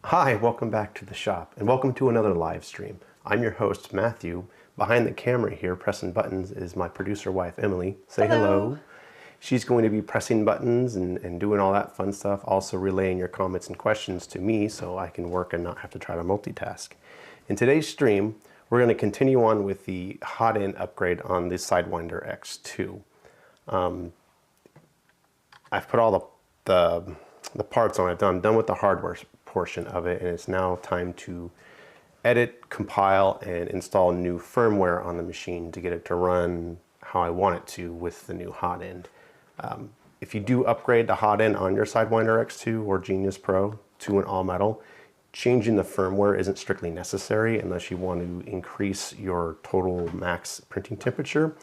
Hi, welcome back to the shop and welcome to another live stream. I'm your host, Matthew. Behind the camera here pressing buttons is my producer wife, Emily. Say hello. She's going to be pressing buttons and doing all that fun stuff, also relaying your comments and questions to me so I can work and not have to try to multitask. In today's stream, we're going to continue on with the hot end upgrade on the Sidewinder X2. I've put all the parts on it. I'm done with the hardware portion of it, and it's now time to edit, compile, and install new firmware on the machine to get it to run how I want it to with the new hot end. If you do upgrade the hot end on your Sidewinder X2 or Genius Pro to an all metal, changing the firmware isn't strictly necessary unless you want to increase your total max printing temperature.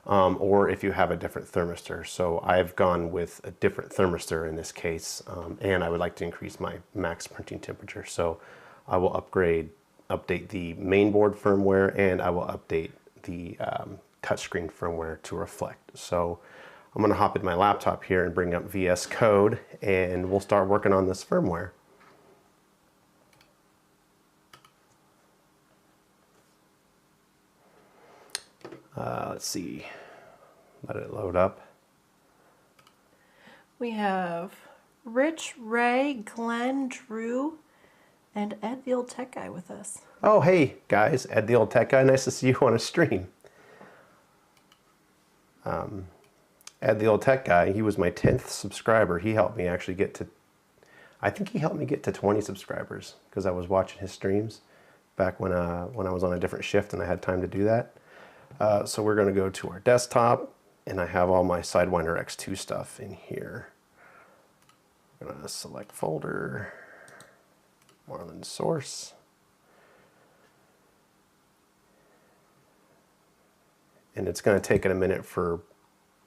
Or if you have a different thermistor. So I've gone with a different thermistor in this case, and I would like to increase my max printing temperature. So I will update the mainboard firmware, and I will update the touchscreen firmware to reflect. So I'm going to hop in my laptop here and bring up VS Code, and we'll start working on this firmware. Let's see, let it load up. We have Rich, Ray, Glenn, Drew, and Ed the Old Tech Guy with us. Oh, hey guys, Ed the Old Tech Guy, nice to see you on a stream. Ed the Old Tech Guy, he was my 10th subscriber. He helped me actually get to, I think he helped me get to 20 subscribers because I was watching his streams back when I was on a different shift and I had time to do that. So we're going to go to our desktop, and I have all my Sidewinder X2 stuff in here. I'm going to select folder, Marlin source. And it's going to take it a minute for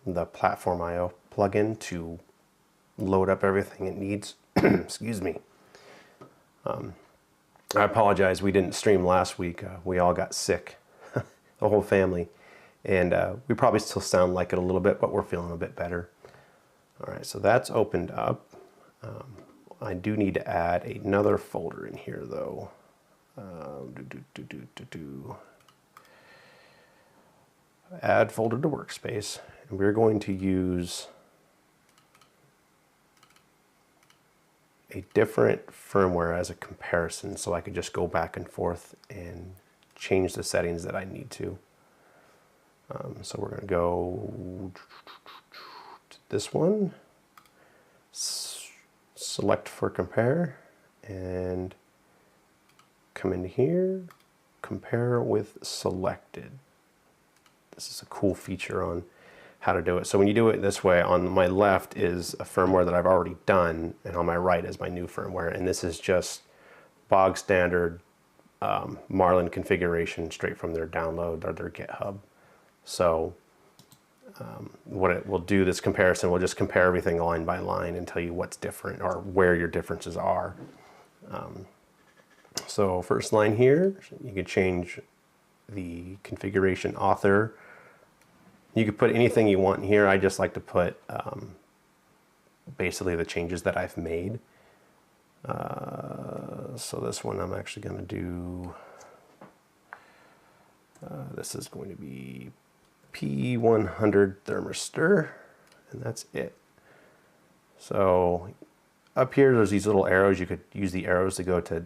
the Platform IO plugin to load up everything it needs. Excuse me. I apologize, we didn't stream last week. We all got sick. The whole family, and we probably still sound like it a little bit, but we're feeling a bit better. All right, so that's opened up. I do need to add another folder in here though. Add folder to workspace, and we're going to use a different firmware as a comparison so I could just go back and forth and change the settings that I need to. So we're going to go to this one, select for compare, and come in here, compare with selected. This is a cool feature on how to do it. So when you do it this way, on my left is a firmware that I've already done, and on my right is my new firmware, and this is just bog standard Marlin configuration straight from their download or their GitHub. So what it will do, this comparison will just compare everything line by line and tell you what's different or where your differences are. So first line here, you could change the configuration author. You could put anything you want in here. I just like to put basically the changes that I've made. So this one I'm actually going to do, this is going to be P100 thermistor, and that's it. So up here there's these little arrows. You could use the arrows to go to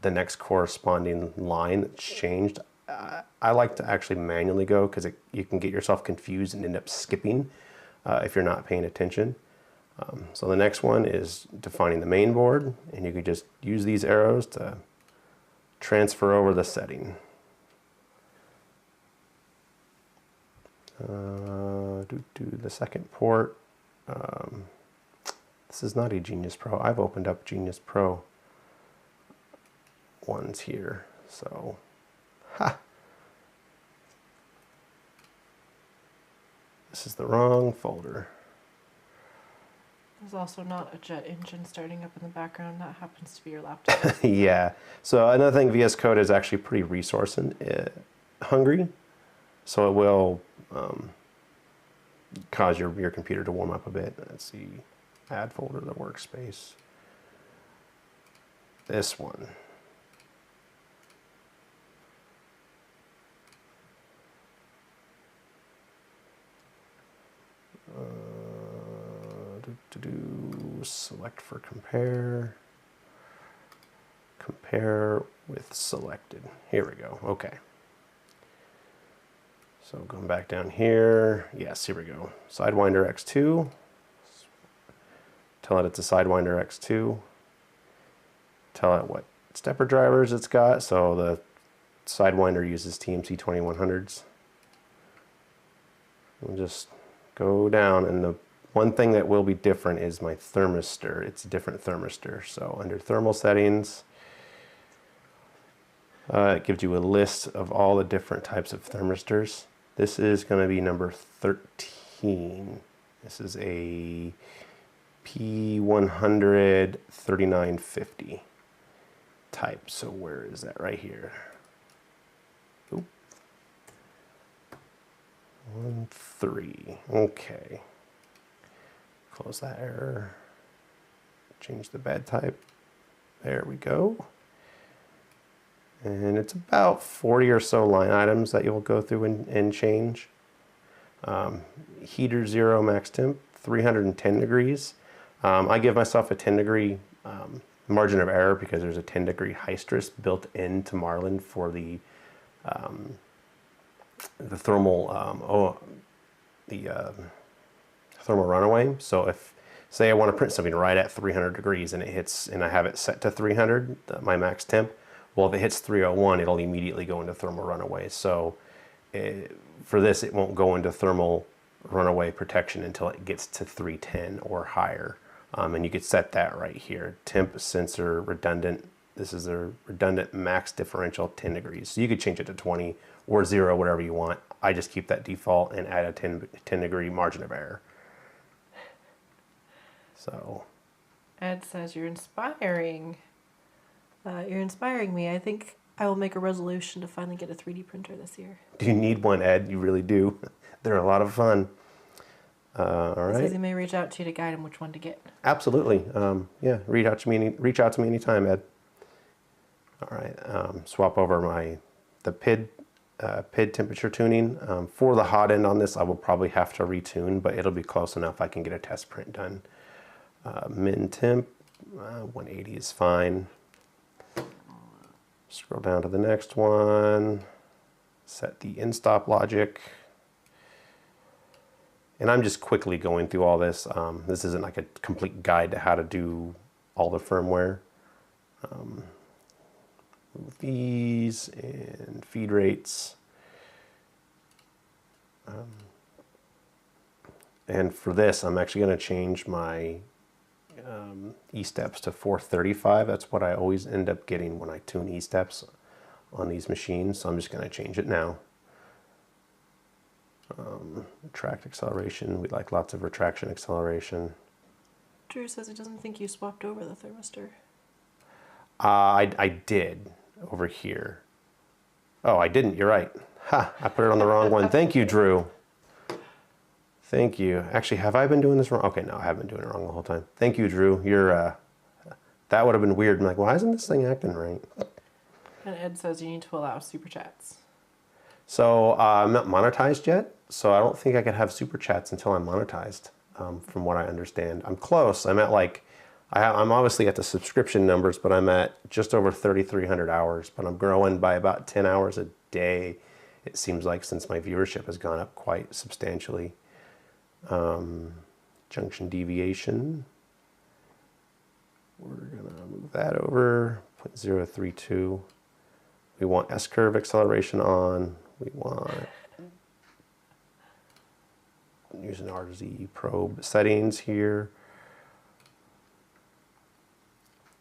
the next corresponding line that's changed. I like to actually manually go because you can get yourself confused and end up skipping if you're not paying attention. So the next one is defining the main board, and you can just use these arrows to transfer over the setting. The second port, this is not a Genius Pro. I've opened up Genius Pro ones here, so this is the wrong folder. There's also not a jet engine starting up in the background. That happens to be your laptop. Yeah. So another thing, VS Code is actually pretty resource hungry. So it will cause your computer to warm up a bit. Let's see. Add folder to the workspace. this one. Select for compare. Compare with selected. Here we go. Okay. So going back down here. Yes, here we go. Sidewinder X2. Tell it it's a Sidewinder X2. Tell it what stepper drivers it's got. So the Sidewinder uses TMC 2100s. We'll just go down, and the one thing that will be different is my thermistor. It's a different thermistor. So under thermal settings, it gives you a list of all the different types of thermistors. This is going to be number 13. This is a P100 3950 type. So where is that? Right here. Oop. 1.3. Okay. Close that error. Change the bed type. There we go. And it's about 40 or so line items that you'll go through and change. Heater 0 max temp, 310 degrees. I give myself a 10 degree margin of error because there's a 10 degree hystrus built into Marlin for the thermal thermal runaway. So if, say I want to print something right at 300 degrees and it hits, and I have it set to 300, my max temp, well, if it hits 301, it'll immediately go into thermal runaway. So for this, it won't go into thermal runaway protection until it gets to 310 or higher. And you could set that right here. Temp sensor redundant. This is a redundant max differential 10 degrees. So you could change it to 20 or 0, whatever you want. I just keep that default and add a 10 degree margin of error. So Ed says you're inspiring. You're inspiring me. I think I will make a resolution to finally get a 3D printer this year. do you need one, Ed? You really do. They're a lot of fun. All right. Says he may reach out to you to guide him which one to get. Absolutely. Yeah, reach out to me anytime, Ed. All right. Swap over the PID temperature tuning. For the hot end on this, I will probably have to retune, but it'll be close enough I can get a test print done. Min temp, 180 is fine. Scroll down to the next one. Set the in-stop logic. And I'm just quickly going through all this. This isn't like a complete guide to how to do all the firmware. Move these and feed rates. And for this, I'm actually going to change my E-steps to 435. That's what I always end up getting when I tune E-steps on these machines. So I'm just going to change it now. Retract acceleration. We like lots of retraction acceleration. Drew says he doesn't think you swapped over the thermistor. I did over here. Oh, I didn't. You're right. Ha! I put it on the wrong one. Thank you, Drew. Thank you. Actually, have I been doing this wrong? Okay, no, I haven't been doing it wrong the whole time. Thank you, Drew. You're, that would have been weird. I'm like, why isn't this thing acting right? And Ed says you need to allow super chats. So I'm not monetized yet, so I don't think I could have super chats until I'm monetized, from what I understand. I'm close. I'm at like, I'm obviously at the subscription numbers, but I'm at just over 3,300 hours, but I'm growing by about 10 hours a day, it seems like, since my viewership has gone up quite substantially. Junction deviation. We're gonna move that over, 0.032. We want S-curve acceleration on. We want using RZ probe settings here.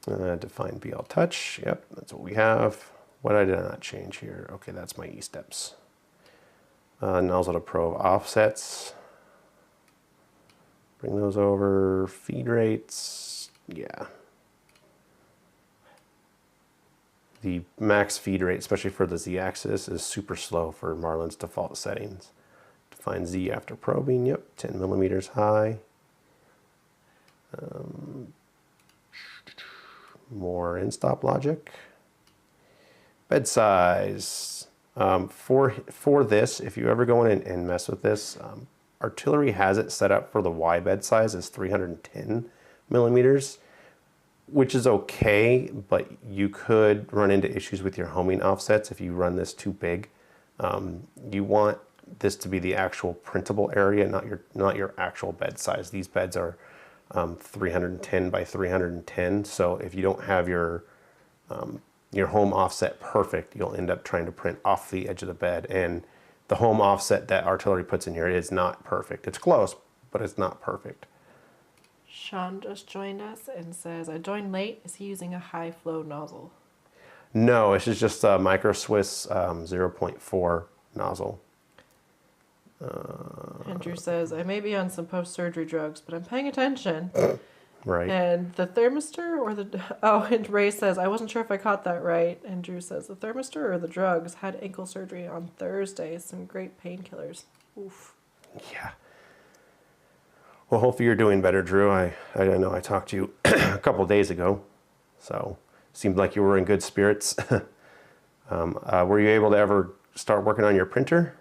Define BL touch. Yep, that's what we have. What did I not change here? Okay, that's my E-steps. Nozzle to probe offsets. Bring those over. Feed rates. Yeah. The max feed rate, especially for the Z-axis, is super slow for Marlin's default settings. Define Z after probing. Yep, 10 millimeters high. More in-stop logic. Bed size. For this, if you ever go in and mess with this, Artillery has it set up for the Y bed size as 310 millimeters, which is okay, but you could run into issues with your homing offsets if you run this too big. You want this to be the actual printable area, not your actual bed size. These beds are 310 by 310, so if you don't have your home offset perfect, you'll end up trying to print off the edge of the bed, and the home offset that Artillery puts in here is not perfect. It's close, but it's not perfect. Sean just joined us and says, I joined late. Is he using a high flow nozzle? No, this is just a Micro Swiss 0.4 nozzle. Andrew says, I may be on some post-surgery drugs, but I'm paying attention. Right. And the thermistor or the... Oh, and Ray says, I wasn't sure if I caught that right. And Drew says, the thermistor or the drugs? Had ankle surgery on Thursday. Some great painkillers. Oof. Yeah. Well, hopefully you're doing better, Drew. I know I talked to you a couple of days ago, so seemed like you were in good spirits. Were you able to ever start working on your printer?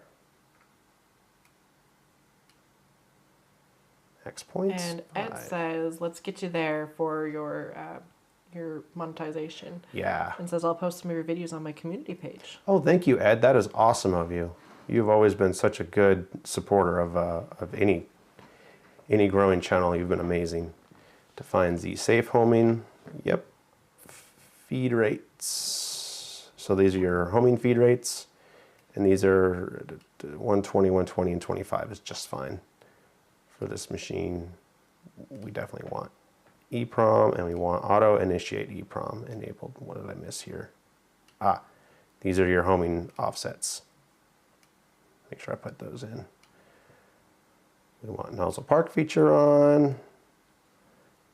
X points. And Ed says, let's get you there for your monetization. Yeah. And says, I'll post some of your videos on my community page. Oh, thank you, Ed. That is awesome of you. You've always been such a good supporter of any growing channel. You've been amazing. Define Z safe homing. Yep. Feed rates. So these are your homing feed rates, and these are 120, 120, and 25 is just fine. For this machine, we definitely want EEPROM, and we want auto initiate EEPROM enabled. What did I miss here? These are your homing offsets. Make sure I put those in. We want nozzle park feature on,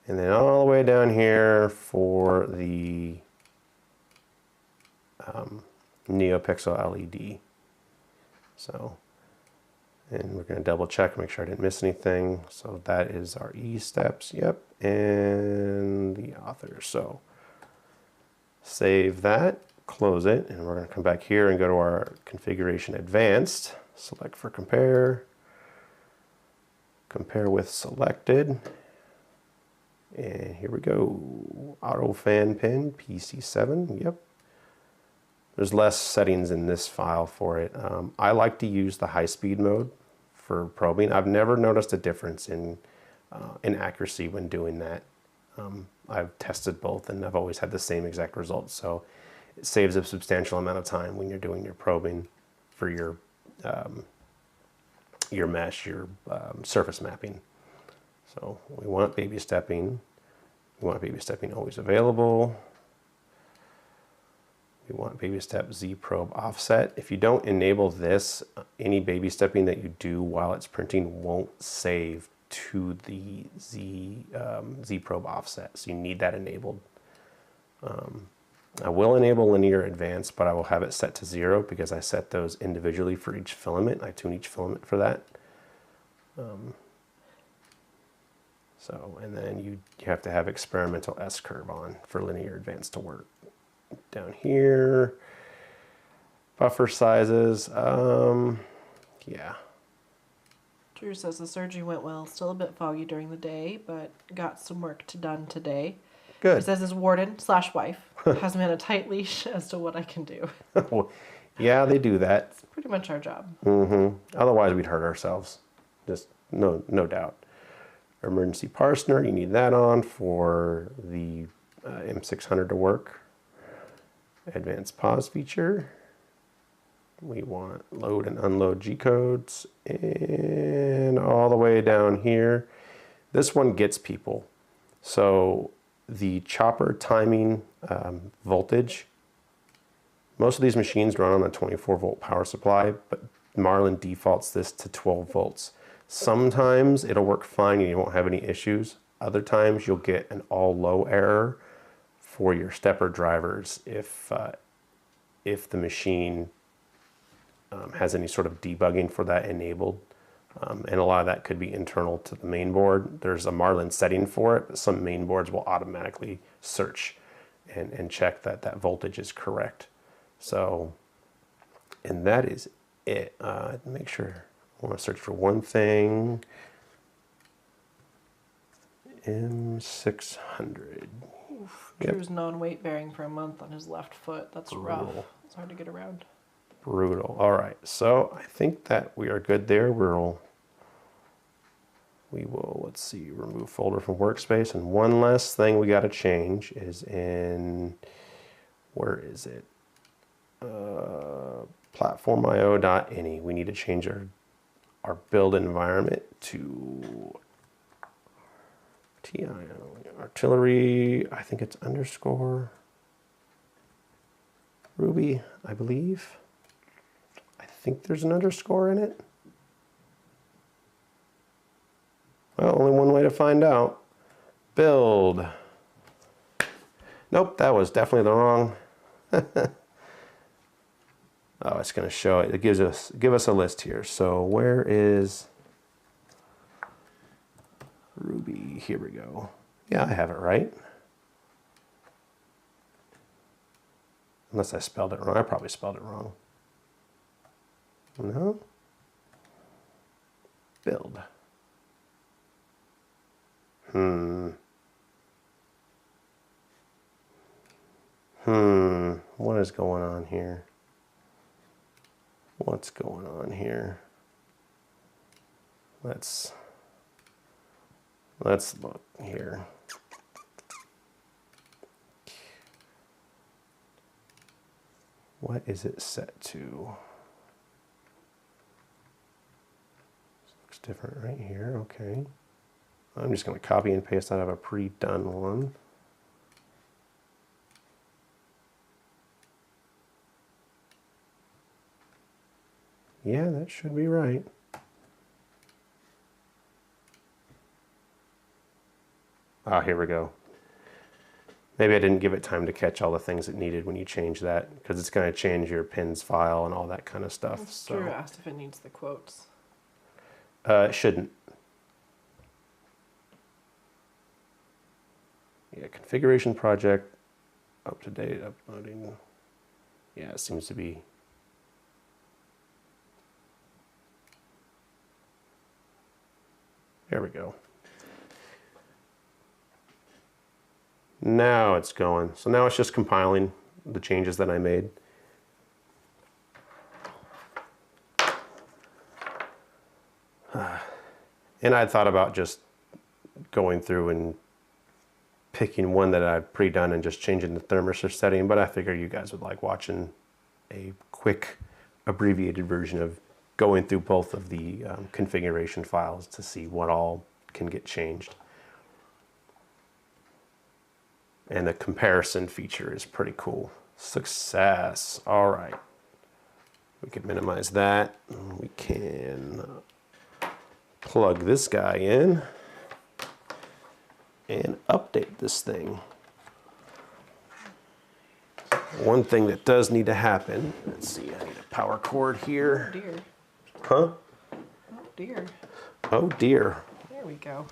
and then all the way down here for the NeoPixel LED. So. And we're going to double check, make sure I didn't miss anything. So that is our E steps, yep, and the author. So save that, close it, and we're going to come back here and go to our configuration advanced. Select for compare, compare with selected, and here we go. Auto fan pin, PC7, yep. There's less settings in this file for it. I like to use the high-speed mode for probing. I've never noticed a difference in accuracy when doing that. I've tested both, and I've always had the same exact results. So it saves a substantial amount of time when you're doing your probing for your mesh, your surface mapping. So we want baby stepping. We want baby stepping always available. We want baby step Z probe offset. If you don't enable this, any baby stepping that you do while it's printing won't save to the Z probe offset. So you need that enabled. I will enable linear advanced, but I will have it set to 0 because I set those individually for each filament. I tune each filament for that. And then you have to have experimental S curve on for linear advanced to work. Down here, buffer sizes, yeah. Drew says the surgery went well, still a bit foggy during the day, but got some work done today. Good. He says his warden/wife has me on a tight leash as to what I can do. Well, yeah, they do that. It's pretty much our job. Otherwise, we'd hurt ourselves. Just no doubt. Emergency parsener, you need that on for the M600 to work. Advanced pause feature. We want load and unload G-codes, and all the way down here. This one gets people. So the chopper timing voltage, most of these machines run on a 24 volt power supply, but Marlin defaults this to 12 volts. Sometimes it'll work fine and you won't have any issues. Other times you'll get an all low error for your stepper drivers if the machine has any sort of debugging for that enabled. And a lot of that could be internal to the main board. There's a Marlin setting for it, but some main boards will automatically search and check that that voltage is correct. So, and that is it. Make sure, I want to search for one thing. M600. Drew's non-weight bearing for a month on his left foot. That's rough. Brutal. It's hard to get around. Brutal. All right, so I think that we are good there. We will, let's see, remove folder from workspace. And one last thing we got to change is in, where is it? Platform.io.ini. We need to change our build environment to TIO, artillery, I think it's underscore Ruby, I believe. I think there's an underscore in it. Well, only one way to find out. Build. Nope, that was definitely the wrong. Oh, it's going to show it. It give us a list here. So where is Ruby? Here we go. Yeah, I have it right. Unless I spelled it wrong. I probably spelled it wrong. No. Build. What is going on here? What's going on here? Let's look here. What is it set to? Looks different right here. Okay. I'm just going to copy and paste out of a pre-done one. Yeah, that should be right. Ah, here we go. Maybe I didn't give it time to catch all the things it needed when you change that, because it's going to change your pins file and all that kind of stuff. So. Drew asked if it needs the quotes. It shouldn't. Yeah, configuration project, up to date, uploading. Yeah, it seems to be. There we go. Now it's going. So now it's just compiling the changes that I made. And I thought about just going through and picking one that I've pre-done and just changing the thermistor setting, but I figured you guys would like watching a quick abbreviated version of going through both of the configuration files to see what all can get changed. And the comparison feature is pretty cool. Success. All right. We can minimize that. We can plug this guy in and update this thing. One thing that does need to happen, let's see, I need a power cord here. Oh dear. Huh? Oh dear. Oh dear. There we go.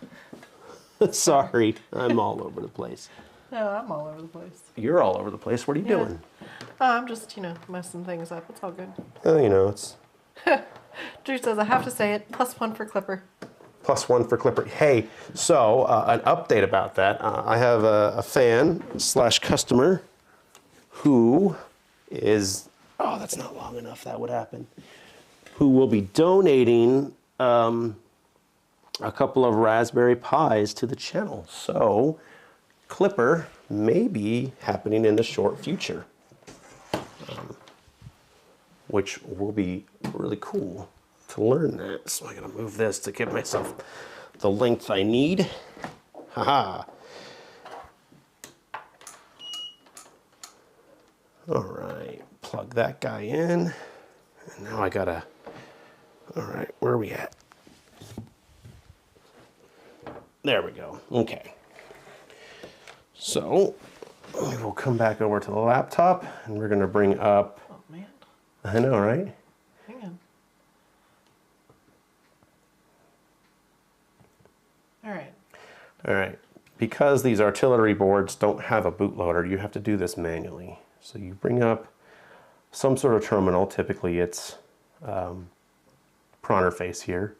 Sorry, I'm all over the place. No, I'm all over the place. You're all over the place. What are you doing? I'm just, messing things up. It's all good. Oh, it's... Drew says, I have to say it, +1 for Clipper. +1 for Clipper. Hey, so an update about that. I have a fan / customer who is, oh, that's not long enough, that would happen, who will be donating a couple of Raspberry Pis to the channel. So Clipper may be happening in the short future, which will be really cool to learn that. So I gotta move this to give myself the length I need. Haha. All right, plug that guy in. And now I gotta, all right, where are we at? There we go, okay. So we will come back over to the laptop and we're gonna bring up, Oh, man. I know, right? Hang on. All right. All right, because these artillery boards don't have a bootloader, you have to do this manually. So you bring up some sort of terminal, typically it's interface here.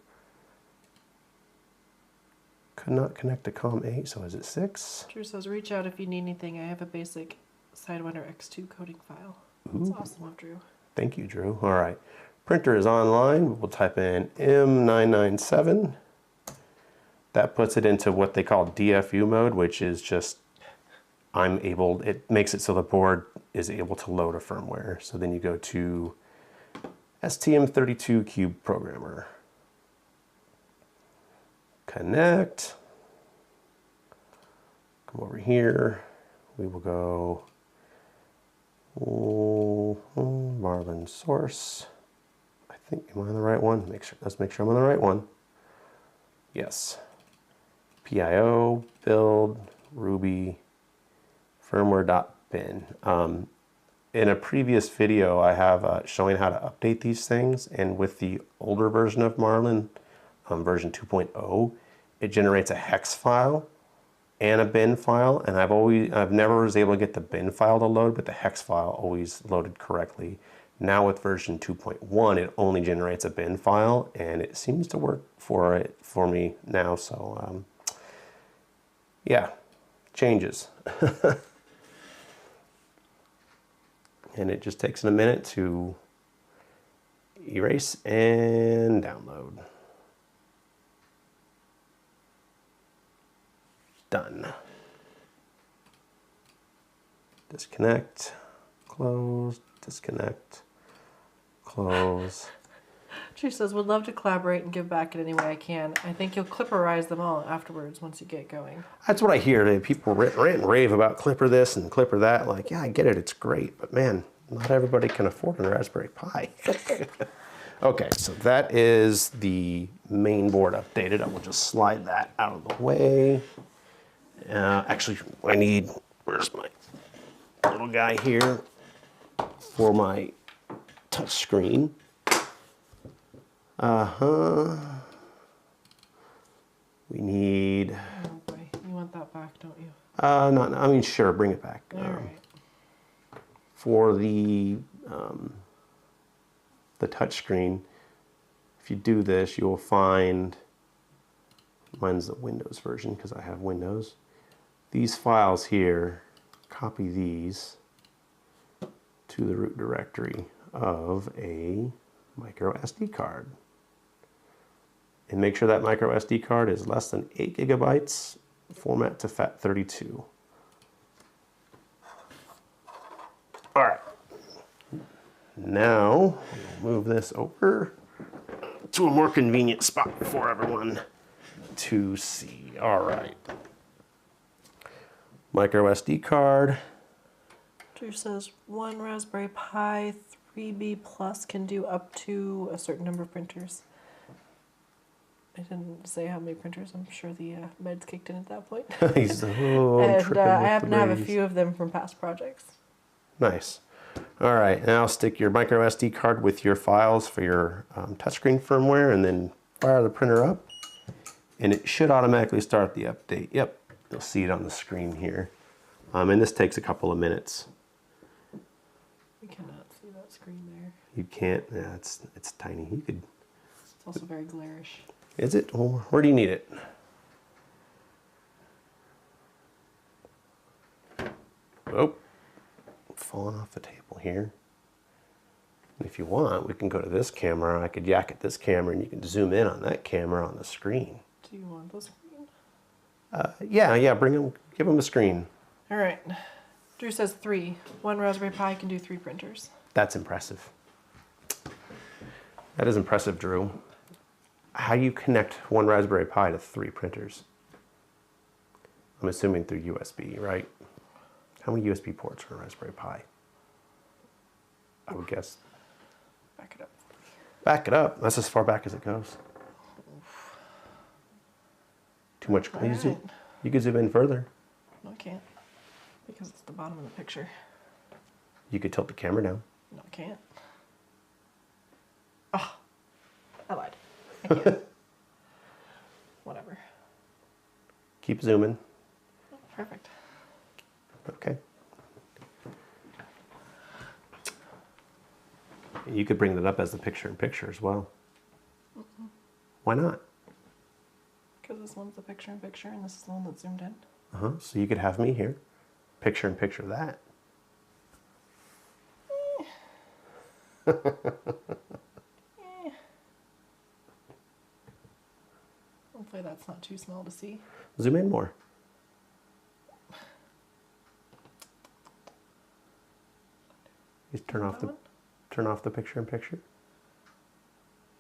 Could not connect to COM 8, so is it 6? Drew says, reach out if you need anything. I have a basic Sidewinder X2 coding file. That's awesome of Drew. Thank you, Drew. All right. Printer is online. We'll type in M997. That puts it into what they call DFU mode, which is just it makes it so the board is able to load a firmware. So then you go to STM32 Cube Programmer. Connect. Come over here. We will go Marlin source. I think, am I on the right one? Let's make sure I'm on the right one. Yes. PIO, build, Ruby, firmware.bin. In a previous video, I have showing how to update these things, and with the older version of Marlin, version 2.0, it generates a hex file and a bin file, and I've never was able to get the bin file to load, but the hex file always loaded correctly. Now with version 2.1, it only generates a bin file, and it seems to work for me now. So yeah, changes. And it just takes a minute to erase and download. Done. Disconnect, close, disconnect, close. She says, would love to collaborate and give back in any way I can. I think you'll clipperize them all afterwards once you get going. That's what I hear. People rant and rave about Clipper this and Clipper that. Like, yeah, I get it, it's great, but man, not everybody can afford a Raspberry Pi. Okay, so that is the main board updated. I will just slide that out of the way. Actually, where's my little guy here for my touch screen? We need... Oh boy, you want that back, don't you? No, I mean, sure, bring it back. All right. For the touch screen, if you do this, you'll find, mine's the Windows version because I have Windows. These files here, copy these to the root directory of a micro SD card. And make sure that micro SD card is less than 8 gigabytes, format to FAT32. All right. Now, we'll move this over to a more convenient spot for everyone to see. All right. Micro SD card. Drew says, one Raspberry Pi 3B Plus can do up to a certain number of printers. I didn't say how many printers. I'm sure the meds kicked in at that point. And I happen to have a few of them from past projects. Nice. All right, now stick your micro SD card with your files for your touchscreen firmware, and then fire the printer up, and it should automatically start the update. Yep, you'll see it on the screen here. And this takes a couple of minutes. We cannot see that screen there. You can't. Yeah, it's tiny. You could. It's also very glarish. Is it? Well, where do you need it? Oh, falling off the table here. And if you want, we can go to this camera. I could yak at this camera, and you can zoom in on that camera on the screen. Do you want the screen? Yeah. Bring them. Give them a screen. All right. Drew says 3. One Raspberry Pi can do 3 printers. That's impressive. That is impressive, Drew. How do you connect one Raspberry Pi to 3 printers? I'm assuming through USB, right? How many USB ports are a Raspberry Pi? I would guess. Back it up. Back it up. That's as far back as it goes. Too much. You could zoom in further. No, I can't. Because it's the bottom of the picture. You could tilt the camera down. No, I can't. Oh, I lied. I can't. Whatever. Keep zooming. Perfect. Okay. You could bring that up as the picture-in-picture as well. Why not? Because this one's the picture-in-picture and this is the one that's zoomed in. So you could have me here, picture-in-picture that. Hopefully that's not too small to see. Zoom in more. Just turn off the picture-in-picture.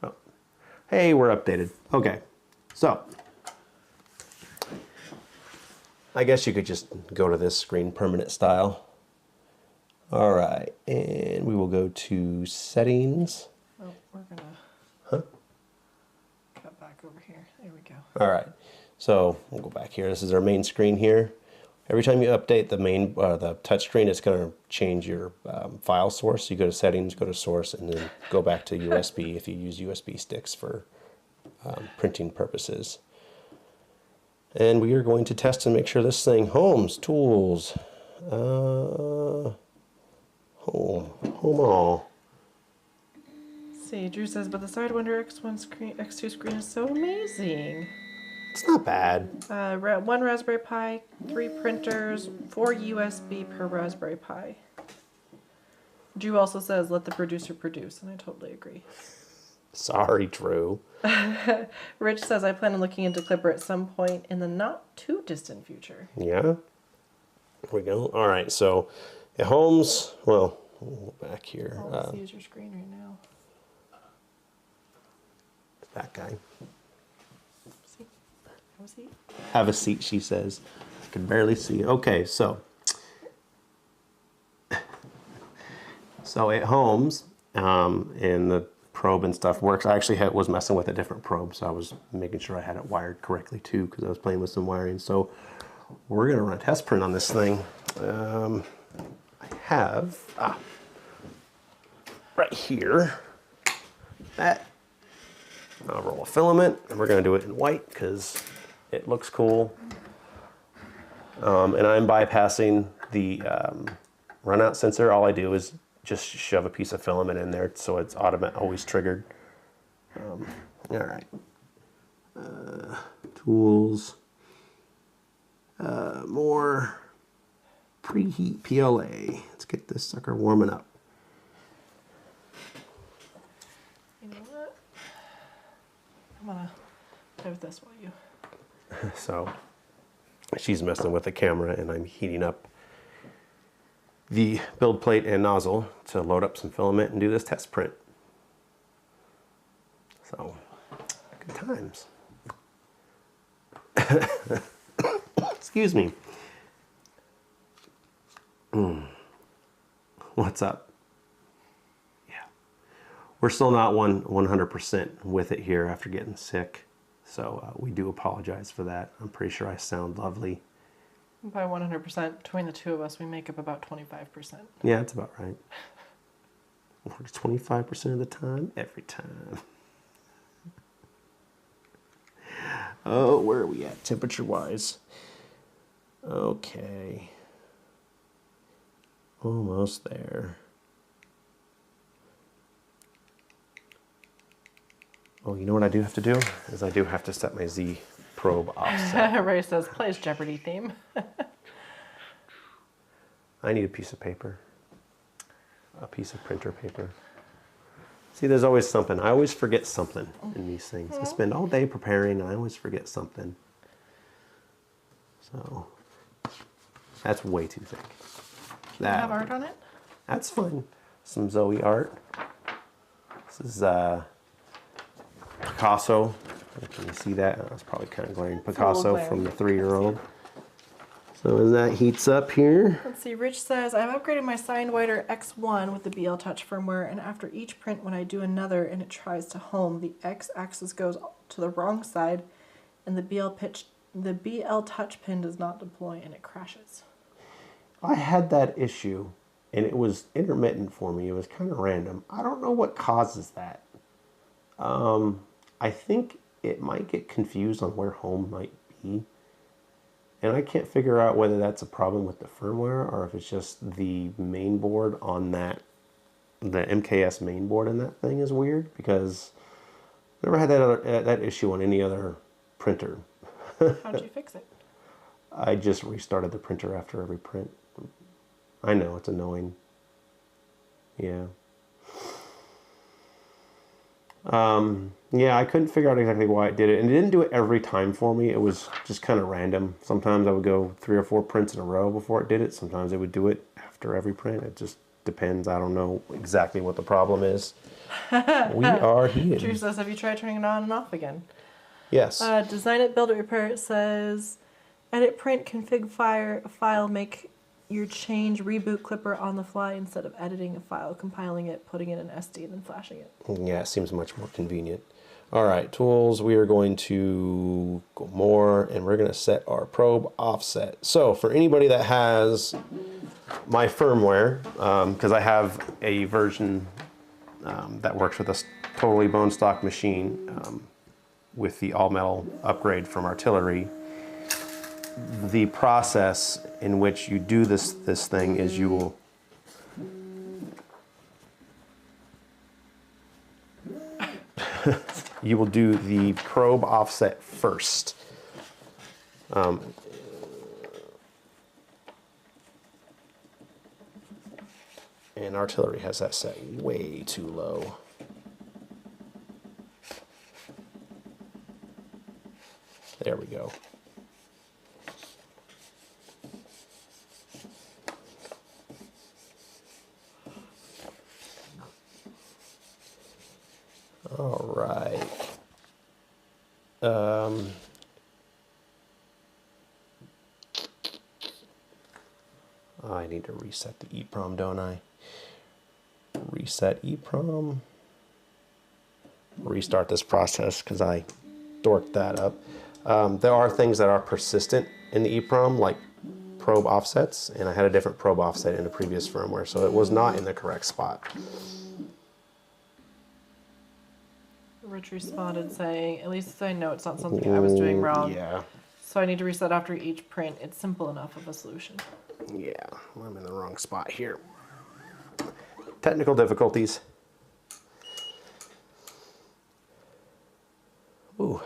Oh, hey, we're updated. Okay, so I guess you could just go to this screen, permanent style. All right, and we will go to settings. Oh, we're gonna cut back over here. There we go. All right, so we'll go back here. This is our main screen here. Every time you update the touch screen, it's going to change your file source. So you go to settings, go to source, and then go back to USB if you use USB sticks for printing purposes. And we are going to test and make sure this thing, homes, tools, home all. See, Drew says, but the Sidewinder X2 screen is so amazing. It's not bad. 1 Raspberry Pi, 3 printers, 4 USB per Raspberry Pi. Drew also says, let the producer produce, and I totally agree. Sorry, Drew. Rich says, I plan on looking into Clipper at some point in the not too distant future. Yeah. There we go. All right, so at homes, well, we'll go back here. All I see is your screen right now. That guy. See? Have a seat. Have a seat, she says. I can barely see. Okay, so at homes, and the probe and stuff works. I actually was messing with a different probe, so I was making sure I had it wired correctly too, because I was playing with some wiring. So we're gonna run a test print on this thing. I have right here that. I'll roll a filament, and we're going to do it in white because it looks cool. And I'm bypassing the runout sensor. All I do is just shove a piece of filament in there so it's always triggered. All right. Tools. More preheat PLA. Let's get this sucker warming up. You know what? I'm gonna play with this while you. So she's messing with the camera, and I'm heating up the build plate and nozzle to load up some filament and do this test print. So, good times. Excuse me. What's up? We're still not 100% with it here after getting sick, so we do apologize for that. I'm pretty sure I sound lovely. By 100%, between the two of us, we make up about 25%. Yeah, that's about right. Works 25% of the time, every time. Oh, where are we at temperature-wise? Okay. Almost there. Oh, you know what I do have to do? Is I do have to set my Z probe offset. Ray says, plays Jeopardy theme. I need a piece of paper. A piece of printer paper. See, there's always something. I always forget something in these things. I spend all day preparing, and I always forget something. So, that's way too thick. Do you have art on it? That's fine. Some Zoe art. This is Picasso. Can you see that? That's probably kind of glaring. Picasso from the 3-year-old. So as that heats up here. Let's see, Rich says, I've upgraded my Sidewinder X1 with the BL Touch firmware, and after each print when I do another and it tries to home, the X-axis goes to the wrong side and the BL Touch pin does not deploy and it crashes. I had that issue and it was intermittent for me. It was kind of random. I don't know what causes that. I think it might get confused on where home might be. And I can't figure out whether that's a problem with the firmware or if it's just the main board on that, the MKS main board in that thing is weird, because I never had that issue on any other printer. How'd you fix it? I just restarted the printer after every print. I know, it's annoying. Yeah. Yeah, I couldn't figure out exactly why it did it. And it didn't do it every time for me. It was just kind of random. Sometimes I would go 3 or 4 prints in a row before it did it. Sometimes it would do it after every print. It just depends. I don't know exactly what the problem is. We are here. Drew says, have you tried turning it on and off again? Yes. Design it, build it, repair it says, edit, print, config file, make your change, reboot clipper on the fly instead of editing a file, compiling it, putting it in SD, and then flashing it. Yeah, it seems much more convenient. All right, tools, we are going to go more, and we're going to set our probe offset. So for anybody that has my firmware, because I have a version that works with a totally bone stock machine with the all-metal upgrade from Artillery, the process in which you do this thing is you will you will do the probe offset first. And Artillery has that set way too low. There we go. All right. I need to reset the EEPROM, don't I? Reset EEPROM. Restart this process because I dorked that up. There are things that are persistent in the EEPROM, like probe offsets, and I had a different probe offset in the previous firmware, so it was not in the correct spot. Rich responded saying, at least I know it's not something I was doing wrong. Yeah. So I need to reset after each print. It's simple enough of a solution. Yeah, I'm in the wrong spot here. Technical difficulties. Ooh.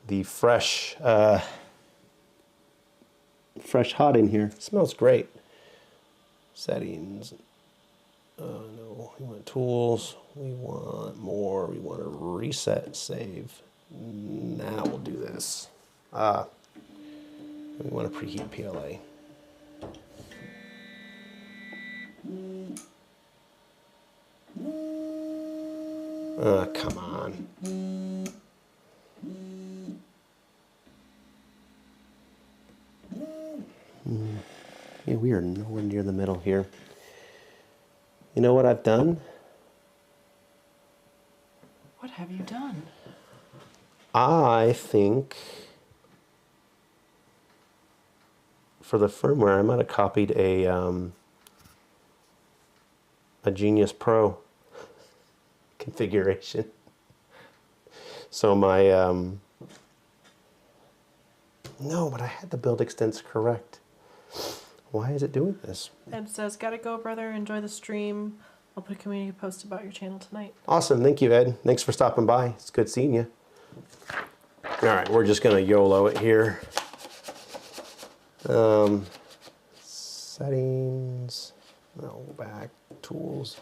The fresh hot in here. Smells great. Settings. No, we want tools. We want more. We want to reset save. Now we'll do this. We want to preheat PLA. Come on. Yeah, we are nowhere near the middle here. You know what I've done? What have you done? I think for the firmware, I might have copied a Genius Pro configuration. So my no, but I had the build extents correct. Why is it doing this? Ed says, gotta go, brother. Enjoy the stream. I'll put a community post about your channel tonight. Awesome. Thank you, Ed. Thanks for stopping by. It's good seeing you. All right, we're just going to YOLO it here. Settings. No, back. Tools.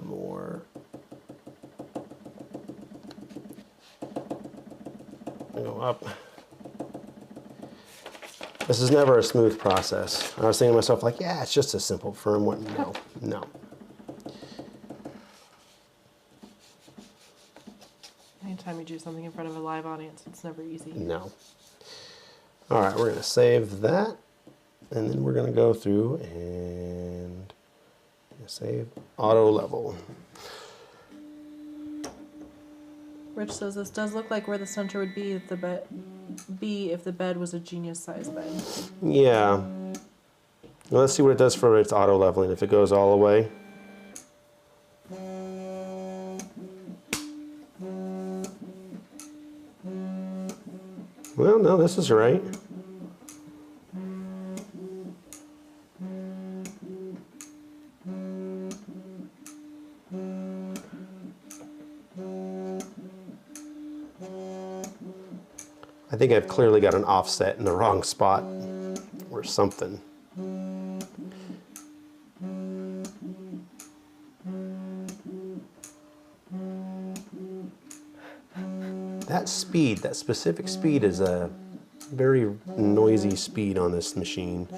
More. Go up. This is never a smooth process. I was thinking to myself, like, yeah, it's just a simple firmware. No, no. Anytime you do something in front of a live audience, it's never easy. No. All right, we're going to save that. And then we're going to go through and save auto level. Rich says, this does look like where the center would be if the bed was a Genius size bed. Yeah. Well, let's see what it does for its auto leveling. If it goes all the way. Well, no, this is right. I think I've clearly got an offset in the wrong spot or something. That speed, that specific speed is a very noisy speed on this machine.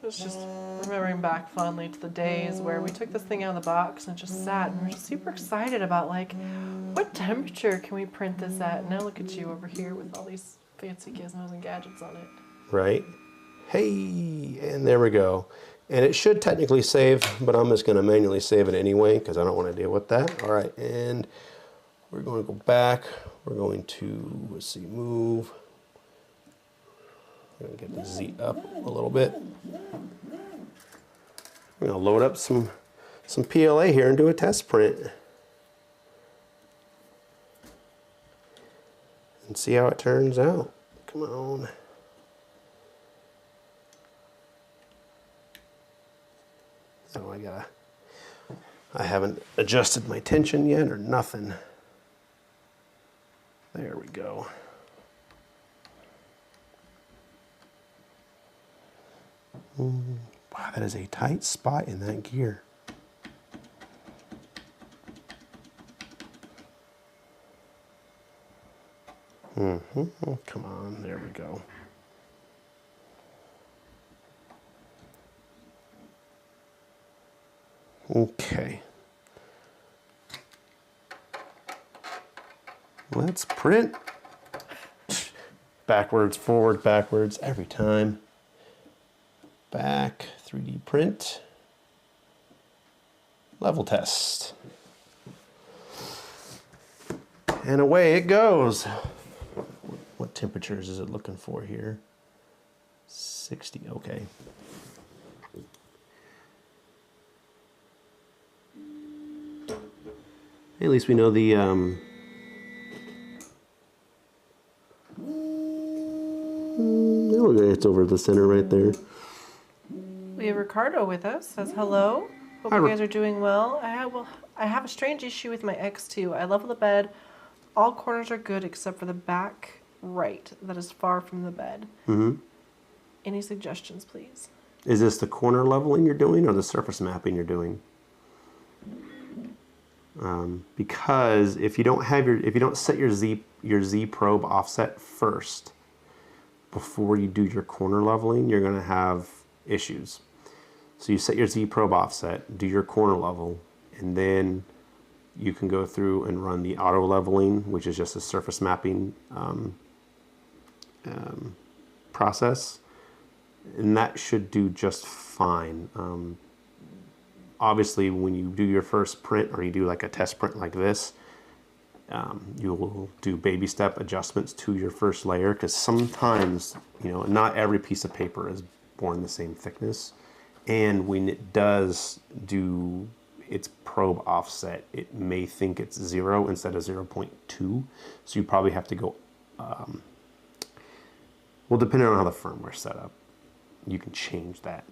It's just remembering back fondly to the days where we took this thing out of the box and it just sat, and we were just super excited about like, what temperature can we print this at? And now look at you over here with all these fancy gizmos and gadgets on it. Right? Hey, and there we go. And it should technically save, but I'm just going to manually save it anyway because I don't want to deal with that. All right, and we're going to go back. We're going to, let's see, move. I'm going to get the Z up a little bit. We're going to load up some PLA here and do a test print. And see how it turns out. Come on. So I haven't adjusted my tension yet or nothing. There we go. Wow, that is a tight spot in that gear. Come on, there we go. Okay. Let's print. Backwards, forward, backwards, every time. Back, 3D print. Level test. And away it goes. What temperatures is it looking for here? 60, okay. At least we know the it's over the center right there. We have Ricardo with us. Says hello. Hope Hi, you guys are doing well. I have a strange issue with my X2. I level the bed. All corners are good except for the back right that is far from the bed. Any suggestions, please? Is this the corner leveling you're doing or the surface mapping you're doing? Because if you don't set your Z probe offset first before you do your corner leveling, you're going to have issues. So you set your Z probe offset, do your corner level, and then you can go through and run the auto leveling, which is just a surface mapping process, and that should do just fine. Obviously, when you do your first print or you do like a test print like this, you will do baby step adjustments to your first layer, because sometimes, not every piece of paper is born the same thickness, and when it does do its probe offset, it may think it's 0 instead of 0.2, so you probably have to go, well, depending on how the firmware's set up, you can change that.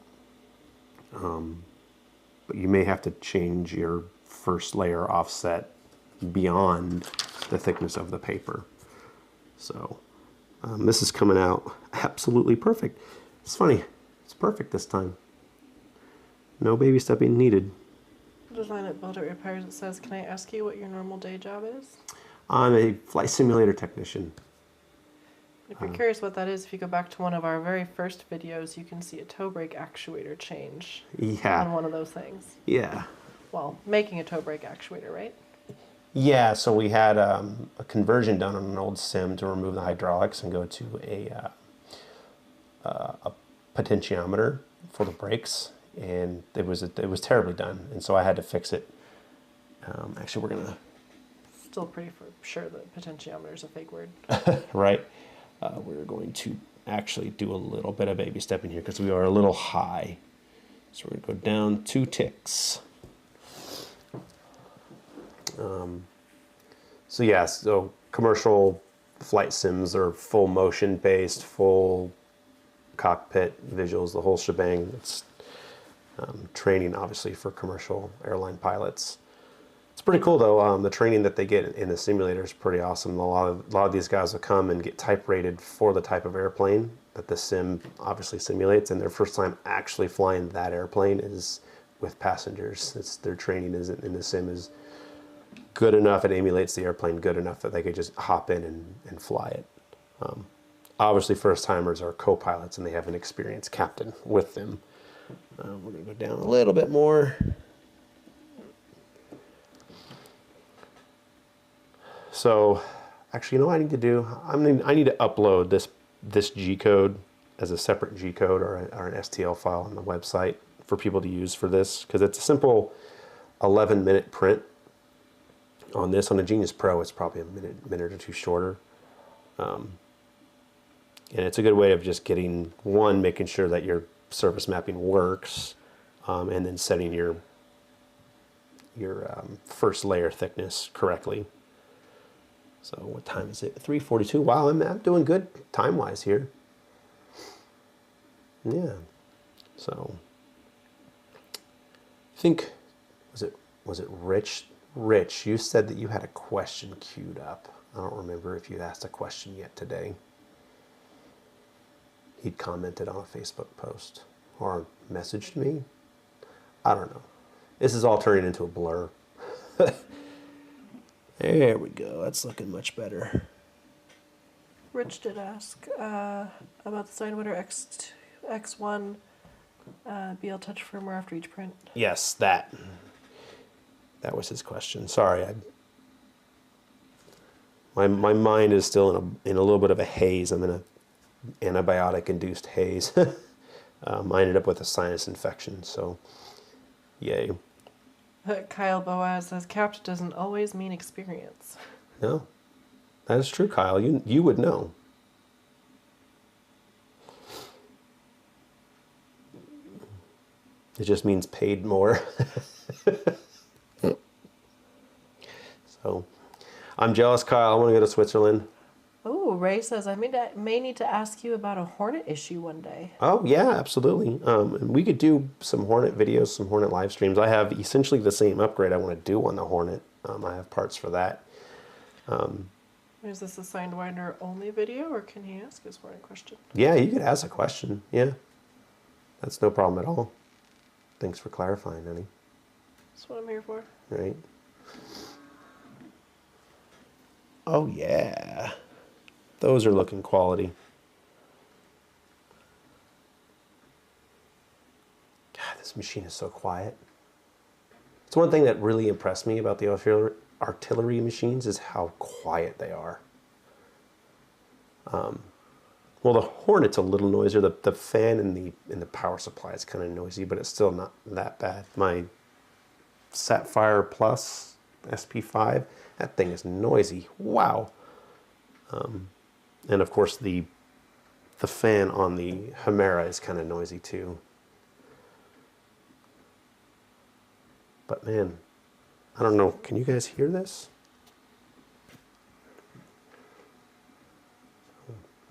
But you may have to change your first layer offset beyond the thickness of the paper. So this is coming out absolutely perfect. It's funny, it's perfect this time. No baby stepping needed. Design at Build It Repairs, it says, can I ask you what your normal day job is? I'm a flight simulator technician. If you're curious what that is, if you go back to one of our very first videos, you can see a toe brake actuator change on one of those things. Yeah. Well, making a toe brake actuator, right? Yeah, so we had a conversion done on an old sim to remove the hydraulics and go to a potentiometer for the brakes, and it was terribly done, and so I had to fix it. Actually, we're gonna Still pretty sure that potentiometer is a fake word. right. We're going to actually do a little bit of baby stepping here because we are a little high. So we're going to go down 2 ticks. So yeah, so commercial flight sims are full motion based, full cockpit visuals, the whole shebang. It's training obviously for commercial airline pilots. It's pretty cool though. The training that they get in the simulator is pretty awesome. A lot of these guys will come and get type rated for the type of airplane that the sim obviously simulates, and their first time actually flying that airplane is with passengers. Their training is in the sim is good enough, it emulates the airplane good enough that they could just hop in and fly it. Obviously first timers are co-pilots and they have an experienced captain with them. We're gonna go down a little bit more. So actually, you know what I need to do? I need to upload this G code as a separate G code or an STL file on the website for people to use for this, because it's a simple 11-minute print. On this, on a Genius Pro, it's probably a minute or two shorter. And it's a good way of just getting, one, making sure that your surface mapping works, and then setting your first layer thickness correctly. So what time is it? 3:42. Wow, I'm doing good time-wise here. Yeah. So I think, was it Rich? Rich, you said that you had a question queued up. I don't remember if you asked a question yet today. He'd commented on a Facebook post or messaged me. I don't know. This is all turning into a blur. There we go. That's looking much better. Rich did ask about the Sidewinder X1 BL Touch firmware after each print. Yes, that was his question. Sorry, my mind is still in a little bit of a haze. I'm in an antibiotic-induced haze. I ended up with a sinus infection, so yay. Kyle Boaz says, "Capped doesn't always mean experience." No, that is true, Kyle. You would know. It just means paid more. So, I'm jealous, Kyle. I want to go to Switzerland. Oh, Ray says, "I may need to ask you about a Hornet issue one day." Oh, yeah, absolutely. And we could do some Hornet videos, some Hornet live streams. I have essentially the same upgrade I want to do on the Hornet. I have parts for that. Is this a Sidewinder only video, or can he ask his Hornet question? Yeah, you could ask a question. Yeah, that's no problem at all. Thanks for clarifying, honey. That's what I'm here for. Right. Oh, yeah. Those are looking quality. God, this machine is so quiet. It's one thing that really impressed me about the artillery machines is how quiet they are. Well, the Hornet's a little noisier. The fan in the power supply is kind of noisy, but it's still not that bad. My Sapphire Plus SP5, that thing is noisy. Wow. And of course the fan on the Chimera is kind of noisy too. But man, I don't know. Can you guys hear this?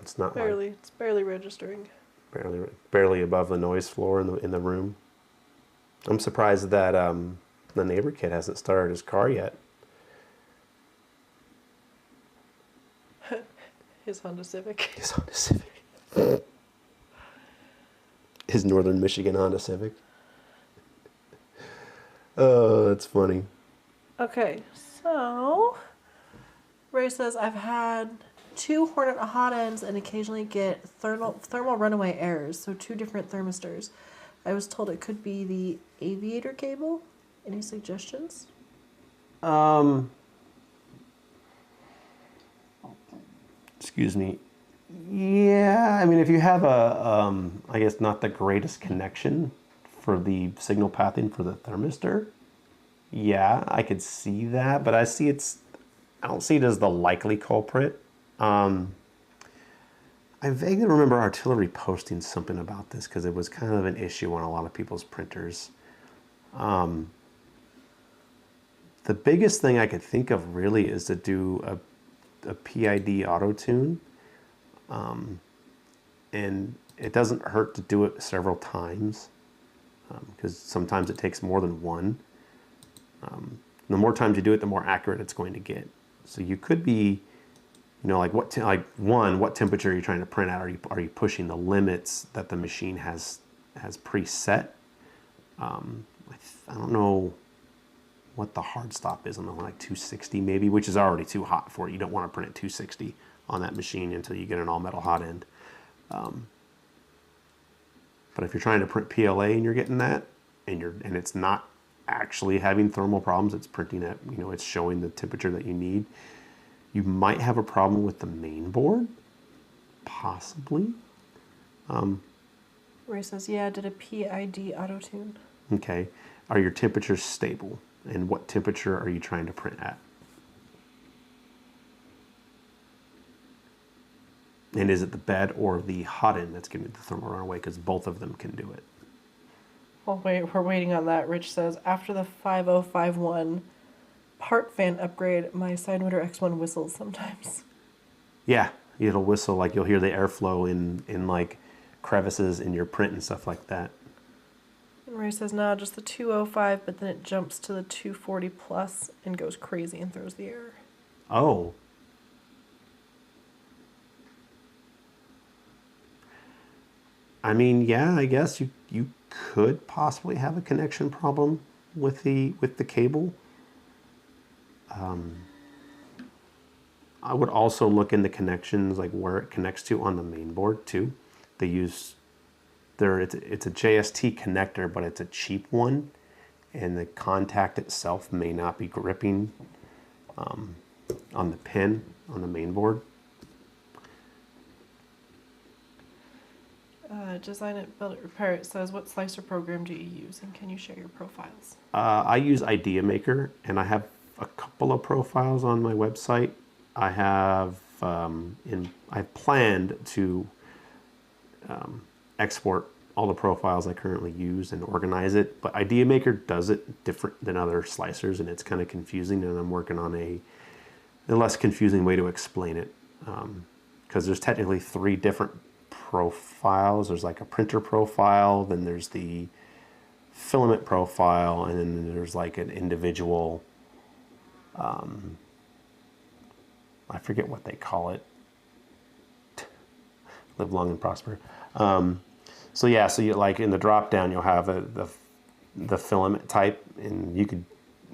It's not barely. It's barely registering. Barely above the noise floor in the room. I'm surprised that the neighbor kid hasn't started his car yet. His Honda Civic. His Honda Civic. His Northern Michigan Honda Civic. Oh, that's funny. Okay, so Ray says, "I've had 2 Hornet hot ends and occasionally get thermal runaway errors, so 2 different thermistors. I was told it could be the aviator cable. Any suggestions?" Excuse me. Yeah, I mean, if you have I guess not the greatest connection for the signal pathing for the thermistor, yeah, I could see that, but I don't see it as the likely culprit. I vaguely remember Artillery posting something about this because it was kind of an issue on a lot of people's printers. The biggest thing I could think of really is to do a PID auto tune, and it doesn't hurt to do it several times, because sometimes it takes more than one. The more times you do it, the more accurate it's going to get. So you could be, you know, like what temperature are you trying to print at? Are you pushing the limits that the machine has preset? I don't know what the hard stop is. I'm like 260 maybe, which is already too hot for it. You don't want to print at 260 on that machine until you get an all metal hot end. But if you're trying to print PLA and you're getting that, and it's not actually having thermal problems, it's printing at, you know, it's showing the temperature that you need, you might have a problem with the main board, possibly. Ray says, yeah, I did a PID auto tune. Okay. Are your temperatures stable? And what temperature are you trying to print at? And is it the bed or the hot end that's giving the thermal runaway? Because both of them can do it. Well, wait, we're waiting on that. Rich says, after the 5051 part fan upgrade, my Sidewinder X1 whistles sometimes. Yeah, it'll whistle, like you'll hear the airflow in like crevices in your print and stuff like that. And Ray says, no, just the 205, but then it jumps to the 240 plus and goes crazy and throws the error. Oh. I mean, yeah, I guess you could possibly have a connection problem with the cable. I would also look into connections, like where it connects to on the main board too. They use it's a JST connector, but it's a cheap one, and the contact itself may not be gripping on the pin on the main board. Design it, build it, repair it says, what slicer program do you use, and can you share your profiles? I use Idea Maker, and I have a couple of profiles on my website. I have I've planned to export all the profiles I currently use and organize it, but Idea Maker does it different than other slicers, and it's kind of confusing, and I'm working on a less confusing way to explain it, because there's technically 3 different profiles. There's like a printer profile, then there's the filament profile, and then there's like an individual, I forget what they call it. Live long and prosper. So yeah, so you like in the drop down, you'll have the filament type, and you could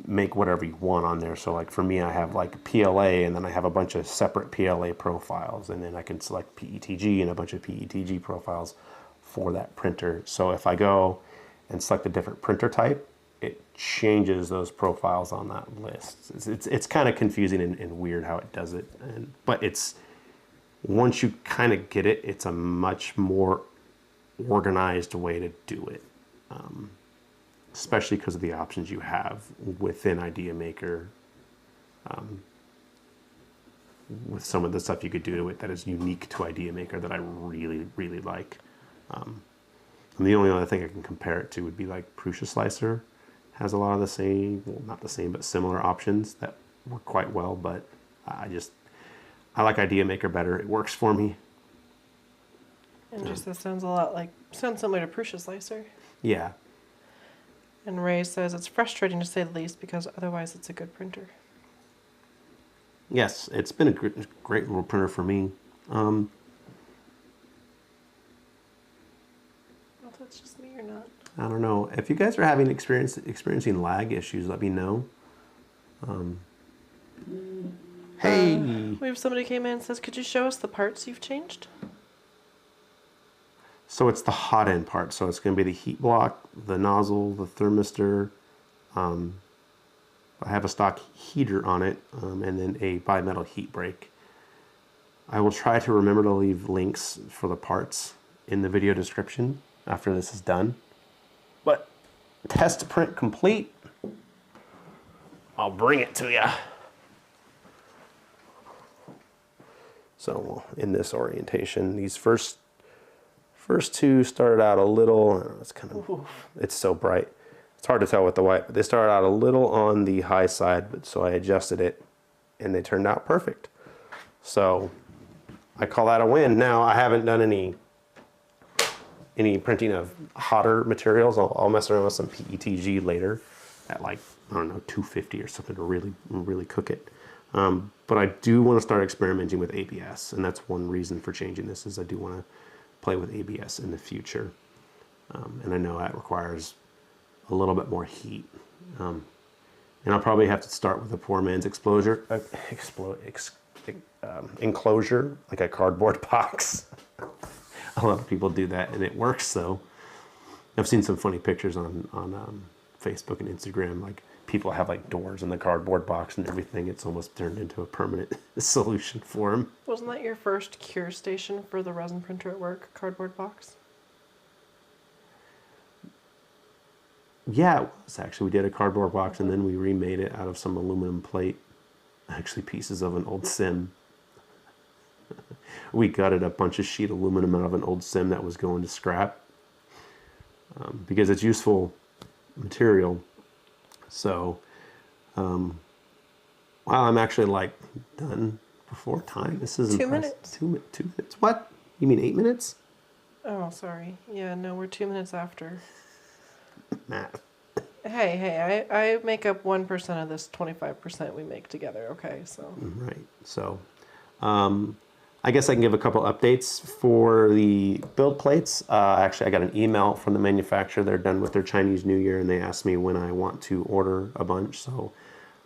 make whatever you want on there. So like for me, I have like PLA, and then I have a bunch of separate PLA profiles, and then I can select PETG and a bunch of PETG profiles for that printer. So if I go and select a different printer type, it changes those profiles on that list. It's kind of confusing and weird how it does it, but it's, once you kind of get it, it's a much more organized way to do it. Especially because of the options you have within Idea Maker, with some of the stuff you could do to it that is unique to Idea Maker that I really, really like. And the only other thing I can compare it to would be like Prusa Slicer has a lot of the same, well, not the same, but similar options that work quite well, but I like Idea Maker better. It works for me. And just this sounds similar to Prusa Slicer. Yeah. And Ray says, it's frustrating to say the least, because otherwise it's a good printer. Yes, it's been a great little printer for me. Well, if that's just me or not. I don't know. If you guys are having experiencing lag issues, let me know. Hey! We have somebody came in and says, could you show us the parts you've changed? So it's the hot end part. So it's going to be the heat block, the nozzle, the thermistor. I have a stock heater on it, and then a bimetal heat break. I will try to remember to leave links for the parts in the video description after this is done. But test print complete. I'll bring it to you. So in this orientation, these first 2 started out a little, it's so bright. It's hard to tell with the white, but they started out a little on the high side, but so I adjusted it and they turned out perfect. So I call that a win. Now I haven't done any printing of hotter materials. I'll mess around with some PETG later at like, I don't know, 250 or something to really cook it. But I do want to start experimenting with ABS, and that's one reason for changing this is I do want to play with ABS in the future. And I know that requires a little bit more heat. And I'll probably have to start with a poor man's enclosure, like a cardboard box. A lot of people do that, and it works. So I've seen some funny pictures on Facebook and Instagram, like people have like doors in the cardboard box and everything. It's almost turned into a permanent solution for them. Wasn't that your first cure station for the resin printer at work, cardboard box? Yeah, it was actually. We did a cardboard box and then we remade it out of some aluminum plate, actually pieces of an old sim. We gutted a bunch of sheet aluminum out of an old sim that was going to scrap because it's useful material. So while I'm actually like done before time, this is 2 minutes. 2 minutes. What? You mean 8 minutes? Oh, sorry. Yeah, no, we're 2 minutes after. Math. Hey, I make up 1% of this 25% we make together, okay? So. Right. So I guess I can give a couple updates for the build plates. Actually, I got an email from the manufacturer. They're done with their Chinese New Year, and they asked me when I want to order a bunch. So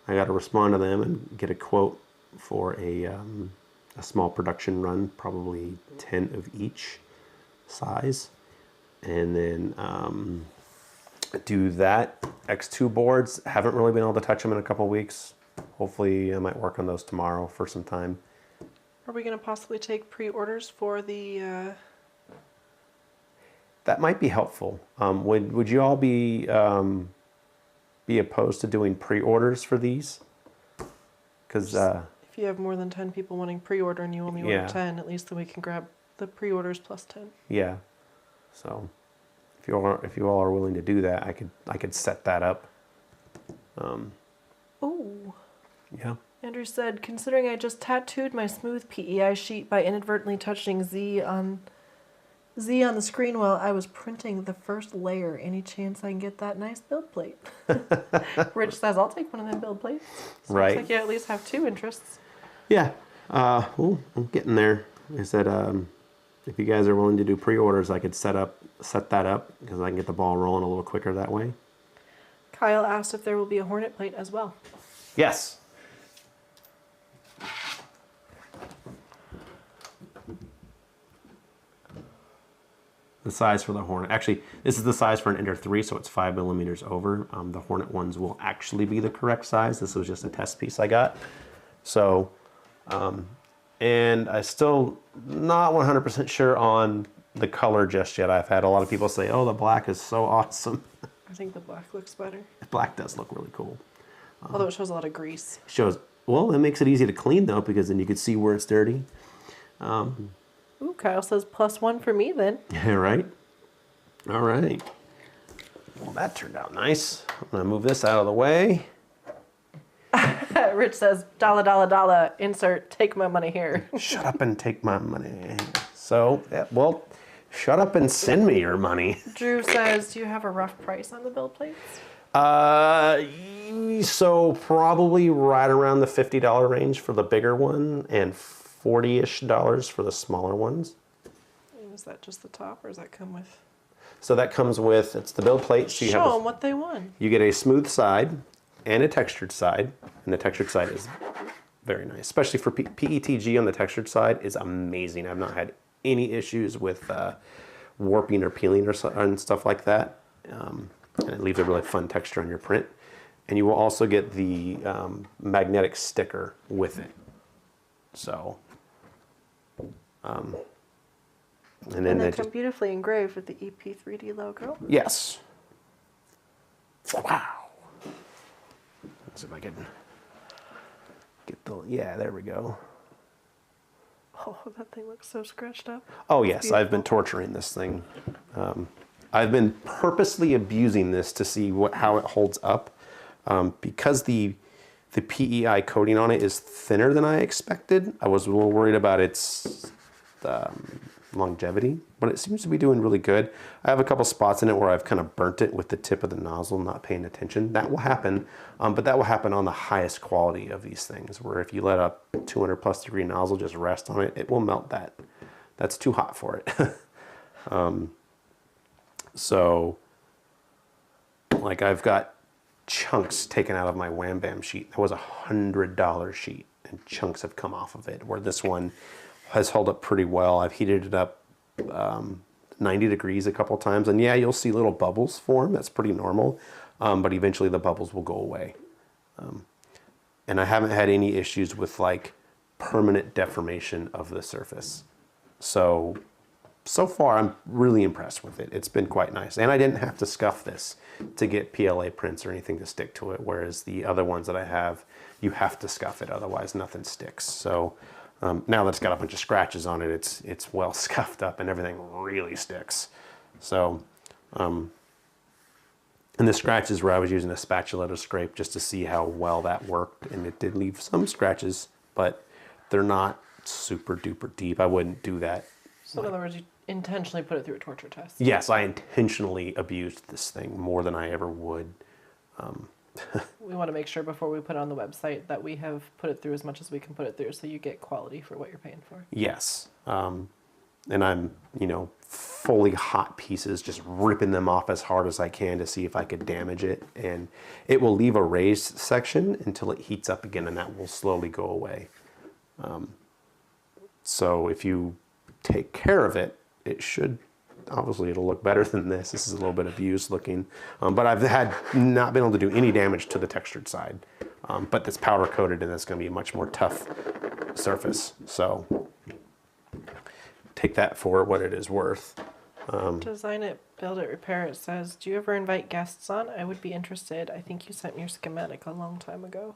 I got to respond to them and get a quote for a small production run, probably 10 of each size. And then do that. X2 boards, haven't really been able to touch them in a couple weeks. Hopefully I might work on those tomorrow for some time. Are we going to possibly take pre-orders for the... That might be helpful. Would you all be opposed to doing pre-orders for these? Because if you have more than 10 people wanting pre-order and you only Yeah. order 10, at least then we can grab the pre-orders plus 10. yeah, so if you all are willing to do that, I could set that up. Oh. Yeah. Andrew said, considering I just tattooed my smooth PEI sheet by inadvertently touching Z on the screen while I was printing the first layer, any chance I can get that nice build plate? Rich says, I'll take one of them build plates. So Right. looks like you at least have 2 interests. Yeah. Well, I'm getting there. I said, if you guys are willing to do pre-orders, I could set that up because I can get the ball rolling a little quicker that way. Kyle asked if there will be a Hornet plate as well. Yes. The size for the Hornet, actually, this is the size for an Ender 3, so it's 5 millimeters over. The Hornet ones will actually be the correct size. This was just a test piece I got. So, and I still not 100% sure on the color just yet. I've had a lot of people say, oh, the black is so awesome. I think the black looks better. Black does look really cool. Although it shows a lot of grease. Shows, well, it makes it easy to clean though, because then you can see where it's dirty. Ooh, Kyle says +1 for me then. Yeah, right? All right. Well, that turned out nice. I'm gonna move this out of the way. Rich says, dollar, dollar, dollar, insert, take my money here. Shut up and take my money. So, yeah, well, shut up and send me your money. Drew says, do you have a rough price on the build plates? So probably right around the $50 range for the bigger one and $40-ish for the smaller ones. Is that just the top, or does that come with? So that comes with, it's the build plate. So you Show have them what they want. You get a smooth side and a textured side, and the textured side is very nice, especially for PETG on the textured side is amazing. I've not had any issues with warping or peeling and stuff like that. And it leaves a really fun texture on your print. And you will also get the magnetic sticker with it. So, and then they they come just, beautifully engraved with the EP3D logo. yes. Wow. Let's see if I can get the, yeah, there we go. Oh, that thing looks so scratched up. Oh yes, I've been torturing this thing. I've been purposely abusing this to see how it holds up, because the the PEI coating on it is thinner than I expected. I was a little worried about its longevity, but it seems to be doing really good. I have a couple spots in it where I've kind of burnt it with the tip of the nozzle, not paying attention. That will happen, but that will happen on the highest quality of these things, where if you let a 200 plus degree nozzle just rest on it, it will melt that. That's too hot for it. So, like, I've got chunks taken out of my Wham Bam sheet. That was $100 sheet, and chunks have come off of it, where this one has held up pretty well. I've heated it up 90 degrees a couple times, and yeah, you'll see little bubbles form. That's pretty normal, but eventually the bubbles will go away. And I haven't had any issues with like permanent deformation of the surface. So far, I'm really impressed with it. It's been quite nice. And I didn't have to scuff this to get PLA prints or anything to stick to it, whereas the other ones that I have, you have to scuff it, otherwise nothing sticks. So now that it's got a bunch of scratches on it, it's well scuffed up and everything really sticks. So, and the scratches where I was using a spatula to scrape just to see how well that worked, and it did leave some scratches, but they're not super duper deep. I wouldn't do that. So in other words, you intentionally put it through a torture test. Yes, I intentionally abused this thing more than I ever would. We want to make sure before we put it on the website that we have put it through as much as we can put it through, so you get quality for what you're paying for. Yes. And I'm, fully hot pieces, just ripping them off as hard as I can to see if I could damage it. And it will leave a raised section until it heats up again, and that will slowly go away. So if you take care of it, it should, obviously it'll look better than this. This is a little bit abused looking, but I've not been able to do any damage to the textured side. But it's powder coated, and it's going to be a much more tough surface. So take that for what it is worth. Design it, build it, repair it says, do you ever invite guests on? I would be interested. I think you sent me your schematic a long time ago.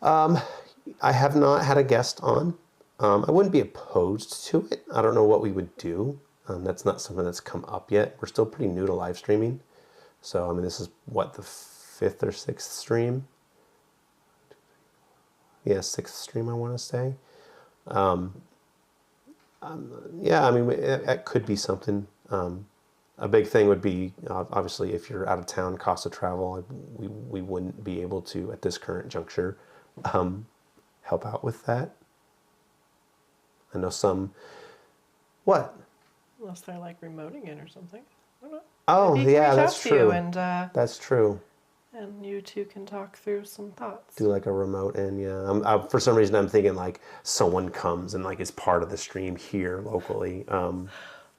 I have not had a guest on. I wouldn't be opposed to it. I don't know what we would do. That's not something that's come up yet. We're still pretty new to live streaming. So, I mean, this is what, the 5th or 6th stream? Yeah, 6th stream, I want to say. Yeah, I mean, it could be something. A big thing would be, obviously, if you're out of town, cost of travel, we wouldn't be able to, at this current juncture, help out with that. I know some... What? Unless they're like remoting in or something. I don't know. Oh, Maybe yeah, reach that's out to true. you and, that's true. and you two can talk through some thoughts. Do like a remote in, yeah. For some reason, I'm thinking like someone comes and like is part of the stream here locally.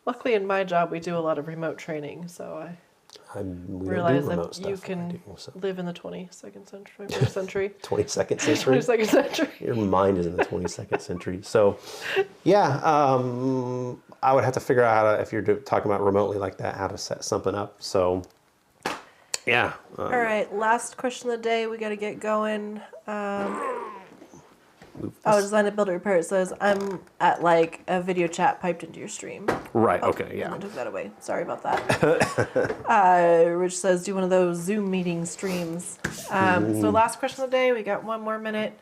Luckily, in my job, we do a lot of remote training, so I realize that you can live in the 22nd century. 22nd century? 22nd century. Your mind is in the 22nd century. So, yeah, I would have to figure out how to, if you're talking about remotely like that, how to set something up. So, yeah. All right, last question of the day. We got to get going. Design it, build it, repair it says, I'm at like a video chat piped into your stream. Right, okay, yeah. I took that away. Sorry about that. Rich says, do one of those Zoom meeting streams. So last question of the day, we got 1 more minute.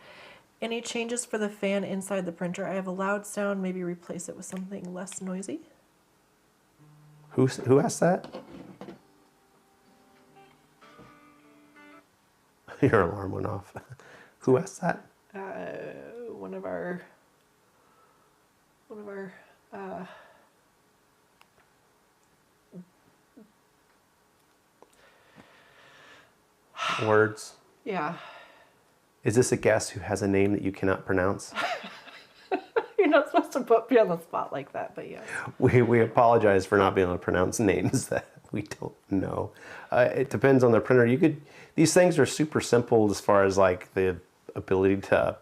Any changes for the fan inside the printer? I have a loud sound, maybe replace it with something less noisy. Who asked that? Your alarm went off. Who asked that? One of our words. Yeah. Is this a guest who has a name that you cannot pronounce? You're not supposed to put me on the spot like that, but yeah. We apologize for not being able to pronounce names that we don't know. It depends on the printer. These things are super simple as far as like the ability to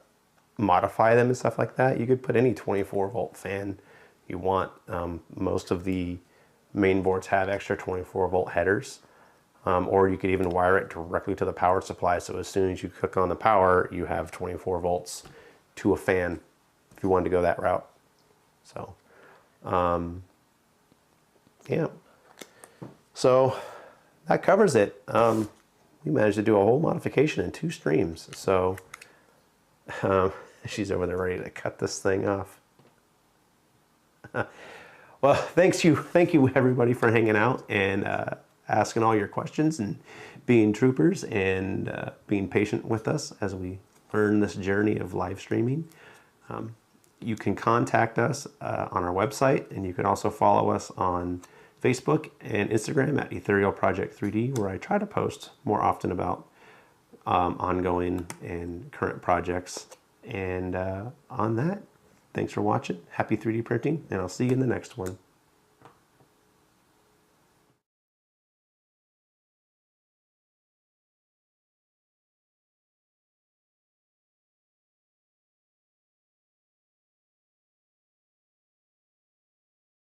modify them and stuff like that. You could put any 24 volt fan you want. Most of the main boards have extra 24 volt headers, or you could even wire it directly to the power supply. So as soon as you click on the power, you have 24 volts to a fan if you wanted to go that route. So, yeah. So that covers it. we managed to do a whole modification in 2 streams. So she's over there ready to cut this thing off. Well, thank you everybody for hanging out and asking all your questions and being troopers and being patient with us as we learn this journey of live streaming. You can contact us on our website, and you can also follow us on Facebook and Instagram at Ethereal Project 3D, where I try to post more often about ongoing and current projects. And on that, thanks for watching. Happy 3D printing, and I'll see you in the next one.